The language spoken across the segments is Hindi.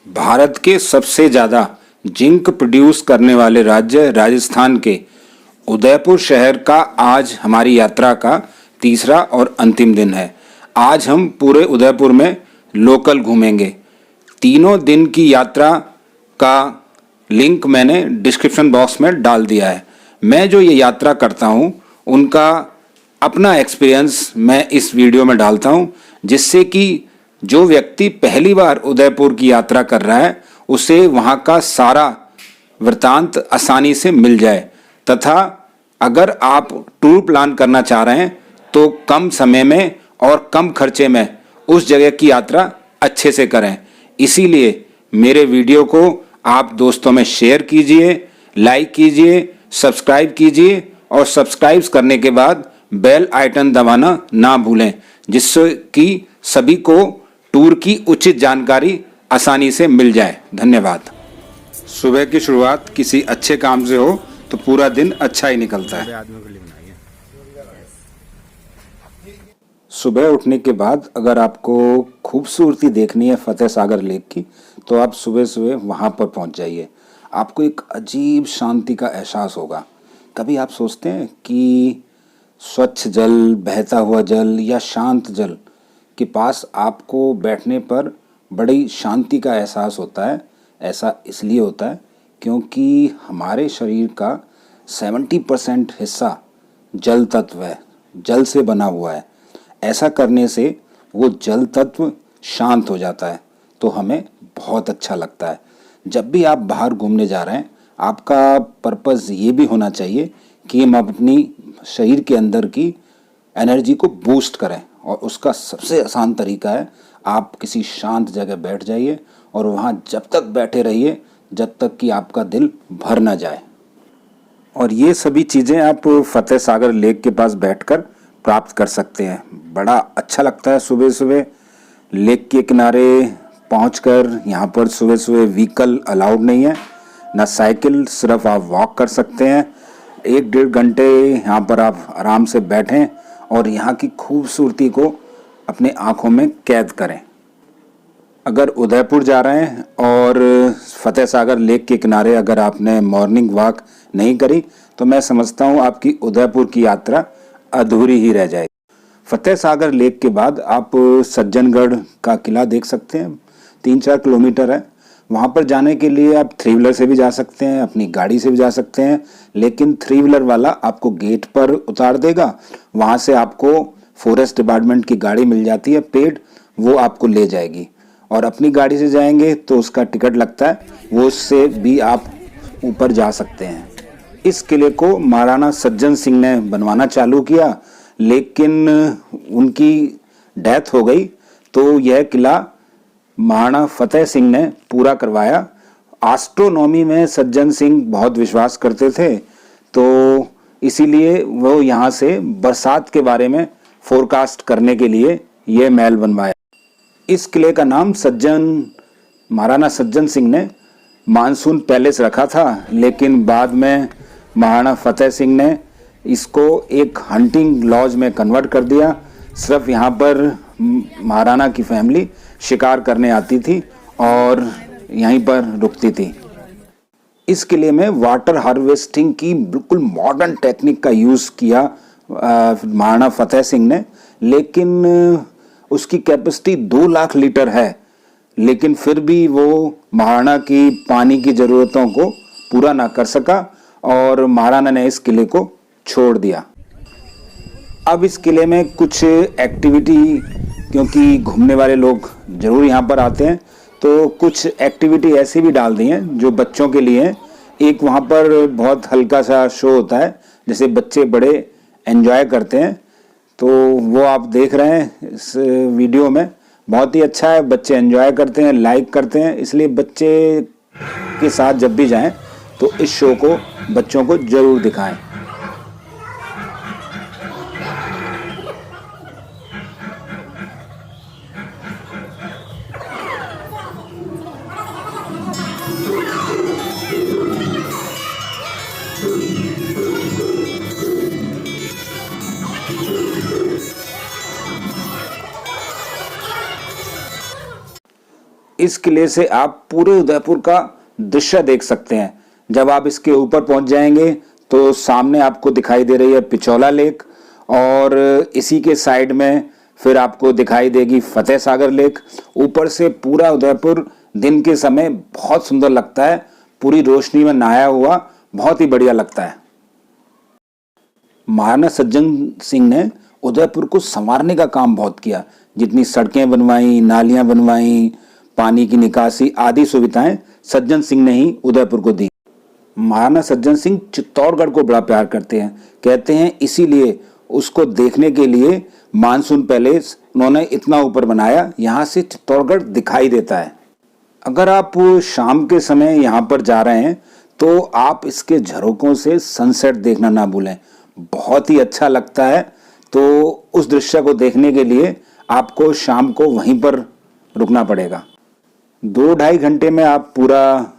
भारत के सबसे ज़्यादा जिंक प्रोड्यूस करने वाले राज्य राजस्थान के उदयपुर शहर का आज हमारी यात्रा का तीसरा और अंतिम दिन है। आज हम पूरे उदयपुर में लोकल घूमेंगे। तीनों दिन की यात्रा का लिंक मैंने डिस्क्रिप्शन बॉक्स में डाल दिया है। मैं जो ये यात्रा करता हूँ उनका अपना एक्सपीरियंस मैं इस वीडियो में डालता हूँ, जिससे कि जो व्यक्ति पहली बार उदयपुर की यात्रा कर रहा है उसे वहाँ का सारा वृतांत आसानी से मिल जाए, तथा अगर आप टूर प्लान करना चाह रहे हैं तो कम समय में और कम खर्चे में उस जगह की यात्रा अच्छे से करें। इसीलिए मेरे वीडियो को आप दोस्तों में शेयर कीजिए, लाइक कीजिए, सब्सक्राइब कीजिए और सब्सक्राइब करने के बाद बेल आइकन दबाना ना भूलें, जिससे कि सभी को टूर की उचित जानकारी आसानी से मिल जाए। धन्यवाद। सुबह की शुरुआत किसी अच्छे काम से हो तो पूरा दिन अच्छा ही निकलता है। सुबह उठने के बाद अगर आपको खूबसूरती देखनी है फतेह सागर लेक की, तो आप सुबह सुबह वहाँ पर पहुँच जाइए। आपको एक अजीब शांति का एहसास होगा। कभी आप सोचते हैं कि स्वच्छ जल, बहता हुआ जल या शांत जल के पास आपको बैठने पर बड़ी शांति का एहसास होता है। ऐसा इसलिए होता है क्योंकि हमारे शरीर का 70% हिस्सा जल तत्व है, जल से बना हुआ है। ऐसा करने से वो जल तत्व शांत हो जाता है, तो हमें बहुत अच्छा लगता है। जब भी आप बाहर घूमने जा रहे हैं, आपका पर्पस ये भी होना चाहिए कि हम अपनी शरीर के अंदर की एनर्जी को बूस्ट करें, और उसका सबसे आसान तरीका है आप किसी शांत जगह बैठ जाइए और वहाँ जब तक बैठे रहिए जब तक कि आपका दिल भर ना जाए। और ये सभी चीज़ें आप फतेह सागर लेक के पास बैठकर प्राप्त कर सकते हैं। बड़ा अच्छा लगता है सुबह सुबह लेक के किनारे पहुंचकर। यहाँ पर सुबह सुबह व्हीकल अलाउड नहीं है, ना साइकिल, सिर्फ आप वॉक कर सकते हैं। 1-1.5 घंटे यहाँ पर आप आराम से बैठें और यहाँ की खूबसूरती को अपने आँखों में कैद करें। अगर उदयपुर जा रहे हैं और फतेह सागर लेक के किनारे अगर आपने मॉर्निंग वॉक नहीं करी, तो मैं समझता हूँ आपकी उदयपुर की यात्रा अधूरी ही रह जाएगी। फतेह सागर लेक के बाद आप सज्जनगढ़ का किला देख सकते हैं। 3-4 किलोमीटर है। वहाँ पर जाने के लिए आप 3 व्हीलर से भी जा सकते हैं, अपनी गाड़ी से भी जा सकते हैं, लेकिन 3 व्हीलर वाला आपको गेट पर उतार देगा। वहाँ से आपको फॉरेस्ट डिपार्टमेंट की गाड़ी मिल जाती है पेड, वो आपको ले जाएगी। और अपनी गाड़ी से जाएंगे तो उसका टिकट लगता है, वो उससे भी आप ऊपर जा सकते हैं। इस किले को महाराणा सज्जन सिंह ने बनवाना चालू किया, लेकिन उनकी डेथ हो गई, तो यह किला महाराणा फतेह सिंह ने पूरा करवाया। एस्ट्रोनॉमी में सज्जन सिंह बहुत विश्वास करते थे, तो इसीलिए वो यहाँ से बरसात के बारे में फोरकास्ट करने के लिए ये महल बनवाया। इस किले का नाम महाराणा सज्जन सिंह ने मानसून पैलेस रखा था, लेकिन बाद में महाराणा फतेह सिंह ने इसको एक हंटिंग लॉज में कन्वर्ट कर दिया। सिर्फ यहाँ पर महाराणा की फैमिली शिकार करने आती थी और यहीं पर रुकती थी। इस किले में वाटर हार्वेस्टिंग की बिल्कुल मॉडर्न टेक्निक का यूज़ किया महाराणा फतेह सिंह ने, लेकिन उसकी कैपेसिटी 2 लाख लीटर है, लेकिन फिर भी वो महाराणा की पानी की ज़रूरतों को पूरा ना कर सका और महाराणा ने इस किले को छोड़ दिया। अब इस किले में कुछ एक्टिविटी, क्योंकि घूमने वाले लोग ज़रूर यहाँ पर आते हैं, तो कुछ एक्टिविटी ऐसी भी डाल दी हैं जो बच्चों के लिए हैं। एक वहाँ पर बहुत हल्का सा शो होता है, जैसे बच्चे बड़े एंजॉय करते हैं, तो वो आप देख रहे हैं इस वीडियो में। बहुत ही अच्छा है, बच्चे एंजॉय करते हैं, लाइक करते हैं। इसलिए बच्चे के साथ जब भी जाएं तो इस शो को बच्चों को ज़रूर दिखाएं। इस किले से आप पूरे उदयपुर का दृश्य देख सकते हैं। जब आप इसके ऊपर पहुंच जाएंगे तो सामने आपको दिखाई दे रही है पिछोला लेक, और इसी के साइड में फिर आपको दिखाई देगी फतेह सागर लेक। ऊपर से पूरा उदयपुर दिन के समय बहुत सुंदर लगता है, पूरी रोशनी में नहाया हुआ, बहुत ही बढ़िया लगता है। महाराणा सज्जन सिंह ने उदयपुर को संवारने का काम बहुत किया। जितनी सड़कें बनवाई, नालियां बनवाई, पानी की निकासी आदि सुविधाएं सज्जन सिंह ने ही उदयपुर को दी। महाराणा सज्जन सिंह चित्तौड़गढ़ को बड़ा प्यार करते हैं, कहते हैं इसीलिए उसको देखने के लिए मानसून पैलेस उन्होंने इतना ऊपर बनाया, यहाँ से चित्तौड़गढ़ दिखाई देता है। अगर आप शाम के समय यहाँ पर जा रहे हैं तो आप इसके झरोकों से सनसेट देखना ना भूलें, बहुत ही अच्छा लगता है। तो उस दृश्य को देखने के लिए आपको शाम को वहीं पर रुकना पड़ेगा। 2-2.5 घंटे में आप पूरा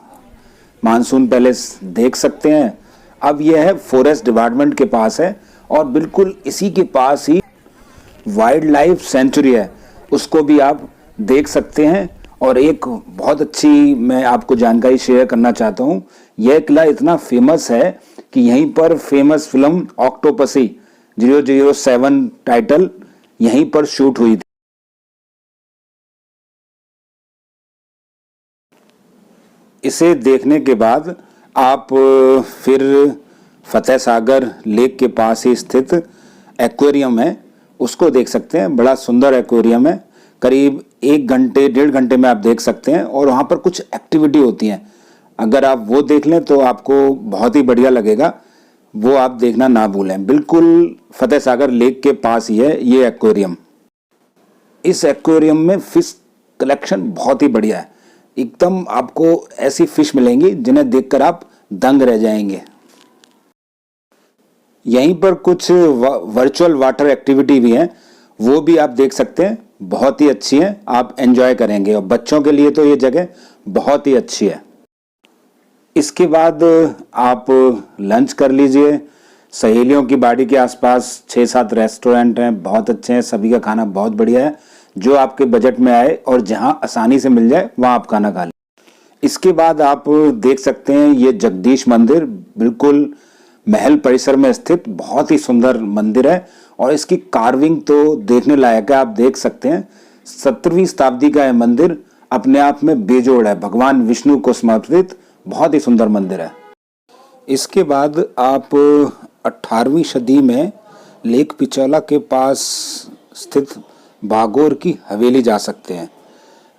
मानसून पैलेस देख सकते हैं। अब यह है फॉरेस्ट डिपार्टमेंट के पास है, और बिल्कुल इसी के पास ही वाइल्ड लाइफ सेंचुरी है, उसको भी आप देख सकते हैं। और एक बहुत अच्छी मैं आपको जानकारी शेयर करना चाहता हूँ। यह किला इतना फेमस है कि यहीं पर फेमस फिल्म ऑक्टोपसी 007 टाइटल यहीं पर शूट हुई थी। इसे देखने के बाद आप फिर फतेह सागर लेक के पास ही स्थित एक्वेरियम है, उसको देख सकते हैं। बड़ा सुंदर एक्वेरियम है, करीब 1-1.5 घंटे में आप देख सकते हैं। और वहाँ पर कुछ एक्टिविटी होती हैं, अगर आप वो देख लें तो आपको बहुत ही बढ़िया लगेगा, वो आप देखना ना भूलें। बिल्कुल फतेह सागर लेक के पास ही है ये एक्वेरियम। इस एक्वेरियम में फिश कलेक्शन बहुत ही बढ़िया है, एकदम आपको ऐसी फिश मिलेंगी जिन्हें देखकर आप दंग रह जाएंगे। यहीं पर कुछ वर्चुअल वाटर एक्टिविटी भी हैं, वो भी आप देख सकते हैं, बहुत ही अच्छी है, आप एंजॉय करेंगे। और बच्चों के लिए तो ये जगह बहुत ही अच्छी है। इसके बाद आप लंच कर लीजिए। सहेलियों की बाड़ी के आसपास 6-7 रेस्टोरेंट हैं, बहुत अच्छे हैं, सभी का खाना बहुत बढ़िया है। जो आपके बजट में आए और जहां आसानी से मिल जाए वहां आप खाना खा लें। इसके बाद आप देख सकते हैं ये जगदीश मंदिर, बिल्कुल महल परिसर में स्थित बहुत ही सुंदर मंदिर है, और इसकी कार्विंग तो देखने लायक है। आप देख सकते हैं 17वीं शताब्दी का यह मंदिर अपने आप में बेजोड़ है, भगवान विष्णु को समर्पित बहुत ही सुंदर मंदिर है। इसके बाद आप 18वीं सदी में लेक पिछोला के पास स्थित बागोर की हवेली जा सकते हैं।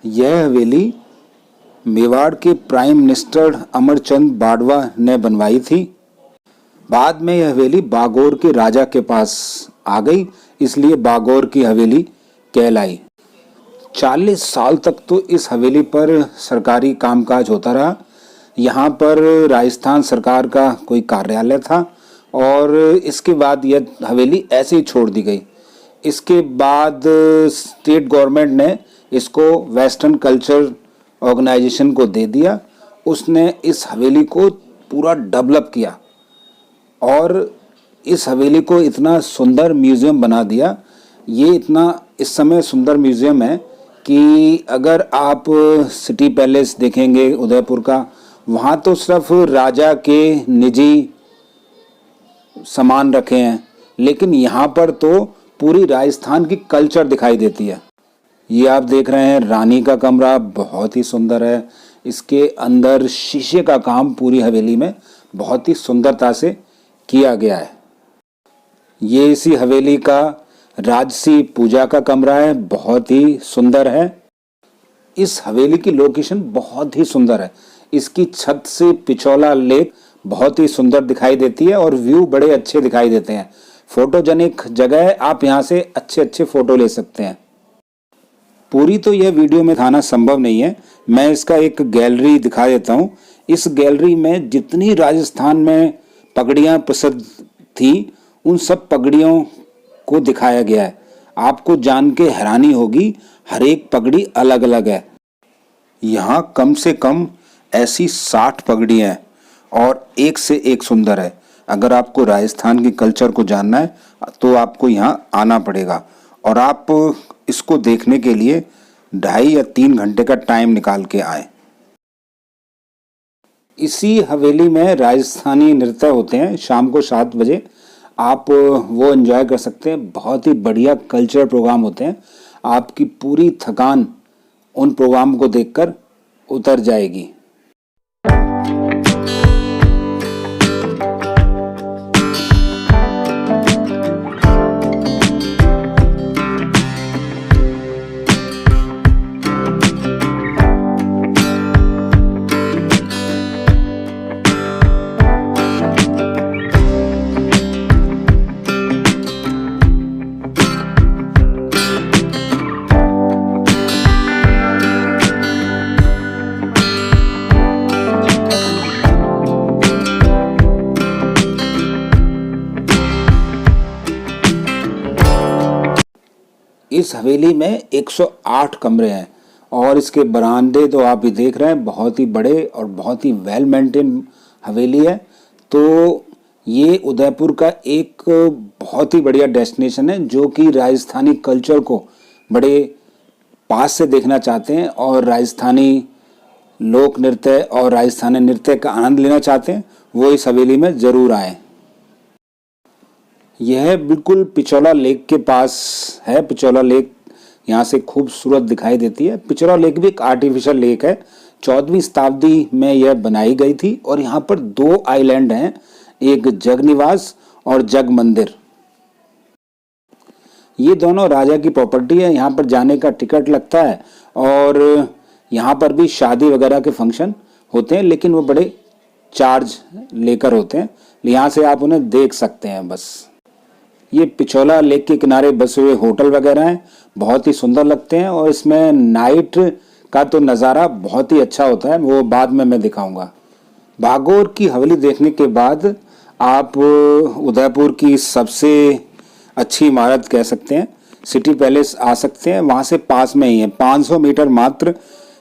यह हवेली मेवाड़ के प्राइम मिनिस्टर अमरचंद बाड़वा ने बनवाई थी। बाद में यह हवेली बागोर के राजा के पास आ गई, इसलिए बागोर की हवेली कहलाई। 40 साल तक तो इस हवेली पर सरकारी कामकाज होता रहा। यहाँ पर राजस्थान सरकार का कोई कार्यालय था, और इसके बाद यह हवेली ऐसे ही छोड़ दी गई। इसके बाद स्टेट गवर्नमेंट ने इसको वेस्टर्न कल्चर ऑर्गेनाइजेशन को दे दिया। उसने इस हवेली को पूरा डेवलप किया, और इस हवेली को इतना सुंदर म्यूज़ियम बना दिया। ये इतना इस समय सुंदर म्यूज़ियम है कि अगर आप सिटी पैलेस देखेंगे उदयपुर का, वहाँ तो सिर्फ राजा के निजी सामान रखे हैं, लेकिन यहाँ पर तो पूरी राजस्थान की कल्चर दिखाई देती है। ये आप देख रहे हैं रानी का कमरा, बहुत ही सुंदर है। इसके अंदर शीशे का काम पूरी हवेली में बहुत ही सुंदरता से किया गया है। ये इसी हवेली का राजसी पूजा का कमरा है, बहुत ही सुंदर है। इस हवेली की लोकेशन बहुत ही सुंदर है। इसकी छत से पिछोला लेक बहुत ही सुंदर दिखाई देती है, और व्यू बड़े अच्छे दिखाई देते हैं। फोटोजेनिक जगह है, आप यहाँ से अच्छे अच्छे फोटो ले सकते हैं। पूरी तो यह वीडियो में दिखाना संभव नहीं है, मैं इसका एक गैलरी दिखा देता हूँ। इस गैलरी में जितनी राजस्थान में पगड़ियाँ प्रसिद्ध थी, उन सब पगड़ियों को दिखाया गया है। आपको जान के हैरानी होगी, हर एक पगड़ी अलग अलग है। यहाँ कम से कम ऐसी 60 पगड़ियाँ हैं, और एक से एक सुंदर है। अगर आपको राजस्थान की कल्चर को जानना है तो आपको यहाँ आना पड़ेगा, और आप इसको देखने के लिए 2.5 या 3 घंटे का टाइम निकाल के आए। इसी हवेली में राजस्थानी नृत्य होते हैं शाम को 7 बजे, आप वो एंजॉय कर सकते हैं। बहुत ही बढ़िया कल्चरल प्रोग्राम होते हैं, आपकी पूरी थकान उन प्रोग्राम को देखकर उतर जाएगी। इस हवेली में 108 कमरे हैं और इसके बरामदे तो आप ही देख रहे हैं, बहुत ही बड़े और बहुत ही वेल मेंटेन हवेली है। तो ये उदयपुर का एक बहुत ही बढ़िया डेस्टिनेशन है जो कि राजस्थानी कल्चर को बड़े पास से देखना चाहते हैं और राजस्थानी लोक नृत्य और राजस्थानी नृत्य का आनंद लेना चाहते हैं, वो इस हवेली में ज़रूर आए। यह बिल्कुल पिछोला लेक के पास है। पिछोला लेक यहाँ से खूबसूरत दिखाई देती है। पिछोला लेक भी एक आर्टिफिशियल लेक है, 14वीं शताब्दी में यह बनाई गई थी और यहाँ पर 2 आइलैंड हैं, एक जगनिवास और जग मंदिर। ये दोनों राजा की प्रॉपर्टी है। यहाँ पर जाने का टिकट लगता है और यहाँ पर भी शादी वगैरह के फंक्शन होते हैं, लेकिन वो बड़े चार्ज लेकर होते हैं। यहाँ से आप उन्हें देख सकते हैं बस। ये पिछोला लेक के किनारे बसे हुए होटल वगैरह हैं, बहुत ही सुंदर लगते हैं और इसमें नाइट का तो नज़ारा बहुत ही अच्छा होता है, वो बाद में मैं दिखाऊंगा। भागौर की हवेली देखने के बाद आप उदयपुर की सबसे अच्छी इमारत कह सकते हैं सिटी पैलेस आ सकते हैं। वहाँ से पास में ही है, 500 मीटर मात्र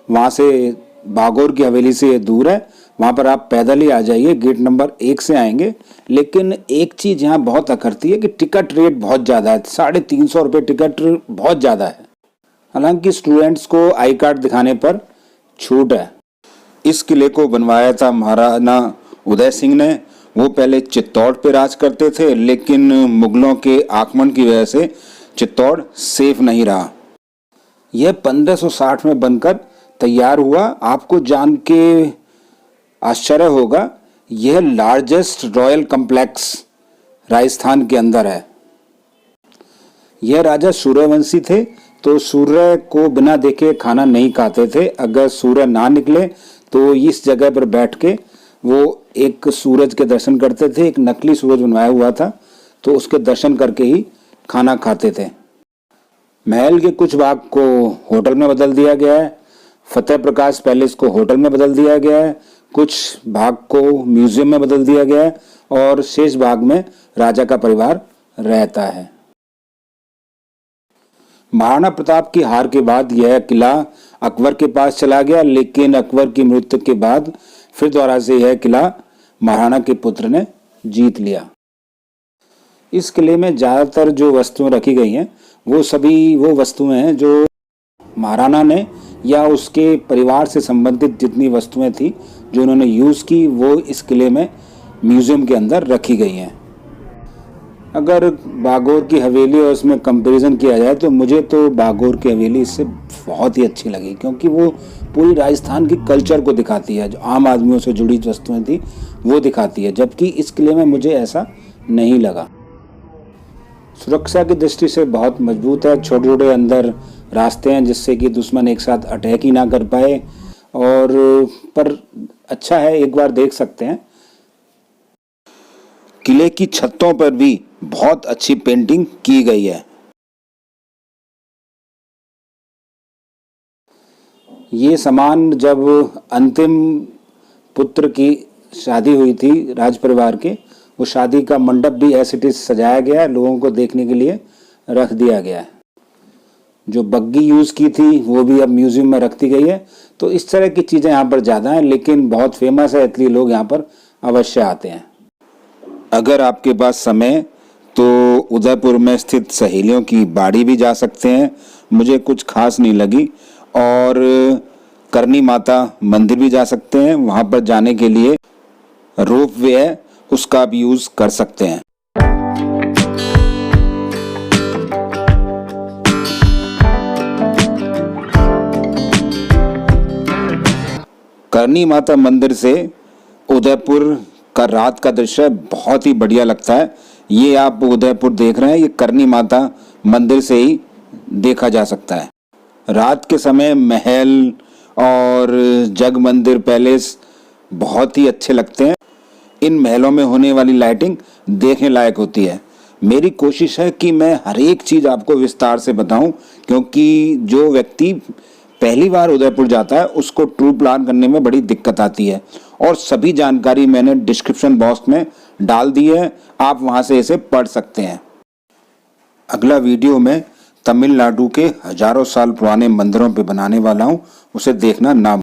वहाँ से भागौर की हवेली से दूर है। वहाँ पर आप पैदल ही आ जाइए, गेट नंबर 1 से आएंगे। लेकिन एक चीज़ यहाँ बहुत अखरती है कि टिकट रेट बहुत ज़्यादा है, 350 रुपये टिकट बहुत ज़्यादा है। हालांकि स्टूडेंट्स को आई कार्ड दिखाने पर छूट है। इस किले को बनवाया था महाराणा उदय सिंह ने। वो पहले चित्तौड़ पे राज करते थे, लेकिन मुगलों के आक्रमण की वजह से चित्तौड़ सेफ नहीं रहा। यह 1560 में बनकर तैयार हुआ। आपको जान के आश्चर्य होगा, यह लार्जेस्ट रॉयल कॉम्प्लेक्स राजस्थान के अंदर है। यह राजा सूर्यवंशी थे, तो सूर्य को बिना देखे खाना नहीं खाते थे। अगर सूर्य ना निकले तो इस जगह पर बैठ के वो एक सूरज के दर्शन करते थे। एक नकली सूरज बनवाया हुआ था, तो उसके दर्शन करके ही खाना खाते थे। महल के कुछ भाग को होटल में बदल दिया गया है। फतेह प्रकाश पैलेस को होटल में बदल दिया गया है। कुछ भाग को म्यूजियम में बदल दिया गया है और शेष भाग में राजा का परिवार रहता है। महाराणा प्रताप की हार के बाद यह किला अकबर के पास चला गया, लेकिन अकबर की मृत्यु के बाद फिर दोबारा से यह किला महाराणा के पुत्र ने जीत लिया। इस किले में ज़्यादातर जो वस्तुएं रखी गई हैं वो सभी वो वस्तुएं हैं जो महाराणा ने या उसके परिवार से संबंधित जितनी वस्तुएं थी जो उन्होंने यूज़ की, वो इस किले में म्यूज़ियम के अंदर रखी गई हैं। अगर भागौर की हवेली और उसमें कंपैरिजन किया जाए तो मुझे तो भागौर की हवेली इससे बहुत ही अच्छी लगी, क्योंकि वो पूरी राजस्थान की कल्चर को दिखाती है। जो आम आदमियों से जुड़ी वस्तुएं थी वो दिखाती है, जबकि इस किले में मुझे ऐसा नहीं लगा। सुरक्षा की दृष्टि से बहुत मजबूत है। छोटे छोटे अंदर रास्ते हैं जिससे कि दुश्मन एक साथ अटैक ही ना कर पाए, और पर अच्छा है, एक बार देख सकते हैं। किले की छतों पर भी बहुत अच्छी पेंटिंग की गई है। ये सामान जब अंतिम पुत्र की शादी हुई थी राज परिवार के, वो शादी का मंडप भी ऐसे इट इज सजाया गया है, लोगों को देखने के लिए रख दिया गया है। जो बग्गी यूज़ की थी वो भी अब म्यूजियम में रखती गई है। तो इस तरह की चीज़ें यहाँ पर ज़्यादा हैं, लेकिन बहुत फेमस है इसलिए लोग यहाँ पर अवश्य आते हैं। अगर आपके पास समय तो उदयपुर में स्थित सहेलियों की बाड़ी भी जा सकते हैं। मुझे कुछ खास नहीं लगी और करनी माता मंदिर भी जा सकते हैं। वहाँ पर जाने के लिए रोप वे है, उसका भी यूज़ कर सकते हैं। करनी माता मंदिर से उदयपुर का रात का दृश्य बहुत ही बढ़िया लगता है। ये आप उदयपुर देख रहे हैं, ये करनी माता मंदिर से ही देखा जा सकता है। रात के समय महल और जग मंदिर पैलेस बहुत ही अच्छे लगते हैं। इन महलों में होने वाली लाइटिंग देखने लायक होती है। मेरी कोशिश है कि मैं हर एक चीज़ आपको विस्तार से बताऊं, क्योंकि जो व्यक्ति पहली बार उदयपुर जाता है उसको टूर प्लान करने में बड़ी दिक्कत आती है। और सभी जानकारी मैंने डिस्क्रिप्शन बॉक्स में डाल दी है, आप वहां से इसे पढ़ सकते हैं। अगला वीडियो में तमिलनाडु के हजारों साल पुराने मंदिरों पे बनाने वाला हूं, उसे देखना ना